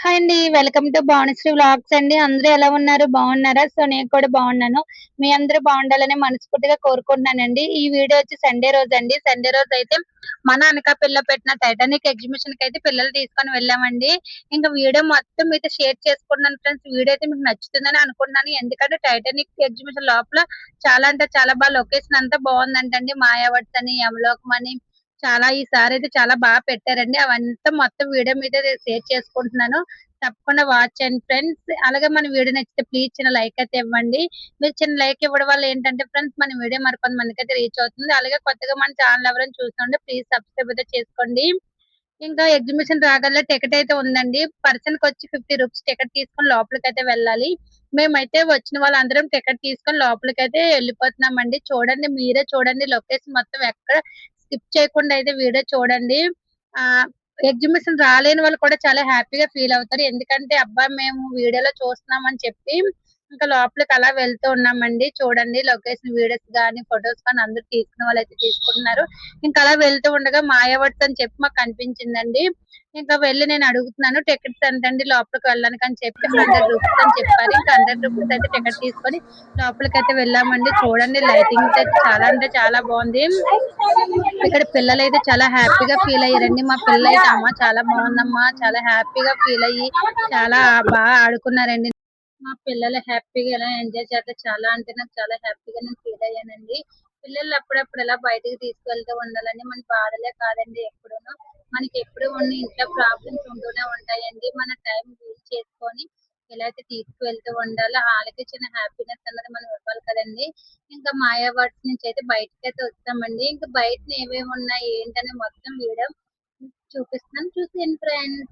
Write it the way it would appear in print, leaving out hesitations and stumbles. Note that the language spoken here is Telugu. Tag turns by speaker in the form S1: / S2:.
S1: హాయ్ అండి. వెల్కమ్ టు భానుశ్రీ వ్లాగ్స్ అండి. అందరూ ఎలా ఉన్నారు? బాగున్నారా? సో, నేను కూడా బాగున్నాను. మీ అందరూ బాగుండాలని మనస్ఫూర్తిగా కోరుకుంటున్నానండి. ఈ వీడియో వచ్చి సండే రోజండి. సండే రోజైతే మన అనకాపల్లిలో పెట్టిన టైటానిక్ ఎగ్జిబిషన్‌కైతే పిల్లల్ని తీసుకొని వెళ్ళామండి. ఇంక వీడియో మొత్తం మీతో షేర్ చేసుకుంటున్నాను ఫ్రెండ్స్. వీడియో అయితే మీకు నచ్చుతుందని అనుకుంటున్నాను. ఎందుకంటే టైటానిక్ ఎగ్జిబిషన్ లోపల చాలా అంటే చాలా లొకేషన్ అంతా బాగుందంటండి. మాయావతి అని, యమలోకం అని చాలా ఈసారైతే చాలా పెట్టారండి. అవంతా మొత్తం వీడియో మీద షేర్ చేసుకుంటున్నాను. తప్పకుండా వాచ్ చేయండి ఫ్రెండ్స్. అలాగే మన వీడియో నచ్చితే ప్లీజ్ చిన్న లైక్ అయితే ఇవ్వండి. మీరు చిన్న లైక్ ఇవ్వడం వల్ల ఏంటంటే ఫ్రెండ్స్ మన వీడియో మరికొంతమందికైతే రీచ్ అవుతుంది. అలాగే కొత్తగా మన ఛానల్ ఎవరైనా చూస్తుంటే ప్లీజ్ సబ్స్క్రైబ్ అయితే చేసుకోండి. ఇంకా ఎగ్జిబిషన్ రాగల టికెట్ అయితే ఉందండి. పర్సన్‌కి వచ్చి ₹50 టికెట్ తీసుకొని లోపలికైతే వెళ్ళాలి. మేమైతే వచ్చిన వాళ్ళందరం టికెట్ తీసుకొని లోపలికైతే వెళ్ళిపోతున్నామండి. చూడండి మీరే చూడండి లొకేషన్ మొత్తం ఎక్కడ స్కిప్ చేయకుండా అయితే వీడియో చూడండి. ఆహ్, ఎగ్జిబిషన్ రాలేని వాళ్ళు కూడా చాలా హ్యాపీగా ఫీల్ అవుతారు. ఎందుకంటే అబ్బా! మేము వీడియోలో చూస్తున్నాం అని చెప్పి ఇంకా లోపలికి అలా వెళ్తూ ఉన్నామండి. చూడండి లొకేషన్ వీడియోస్ గాని, ఫోటోస్ కానీ అందరూ తీసుకునే వాళ్ళైతే తీసుకుంటున్నారు. ఇంకా అలా వెళ్తూ ఉండగా మాయావతి అని చెప్పి మాకు కనిపించిందండి. ఇంకా వెళ్లి నేను అడుగుతున్నాను టికెట్స్ ఎంతండి లోపలికి వెళ్ళడానికి అని చెప్పి ₹100 అని చెప్పారు. ఇంకా ₹100 అయితే టికెట్ తీసుకొని లోపలికైతే వెళ్ళామండి. చూడండి లైటింగ్స్ అయితే చాలా అంటే చాలా బాగుంది. ఇక్కడ పిల్లలైతే చాలా హ్యాపీగా ఫీల్ అయ్యారండి. మా పిల్లలైతే అమ్మ చాలా బాగుందమ్మా చాలా హ్యాపీగా ఫీల్ అయ్యి చాలా ఆడుకున్నారండి. మా పిల్లలు హ్యాపీగా ఇలా ఎంజాయ్ చేస్తే చాలా అంటే నాకు చాలా హ్యాపీగా నేను ఫీల్ అయ్యానండి. పిల్లల్ని అప్పుడప్పుడు ఇలా బయటికి తీసుకెళ్తూ ఉండాలండి. మన బాధలే కాదండి ఎప్పుడూను. మనకి ఎప్పుడు ఉన్న ఇంట్లో ప్రాబ్లమ్స్ ఉంటూనే ఉంటాయండి. మన టైం యూజ్ చేసుకొని ఇలా అయితే తీసుకువెళ్తూ ఉండాలి. ఆళ్ళకి చిన్న హ్యాపీనెస్ అన్నది మనం ఇవ్వాలి కదండీ! ఇంకా మాయావర్డ్స్ నుంచి అయితే బయటకైతే వచ్చామండి. ఇంకా బయటన ఏమేమి ఉన్నాయి ఏంటని మొత్తం వీడియో చూపిస్తున్నాను. చూసేయండి ఫ్రెండ్స్.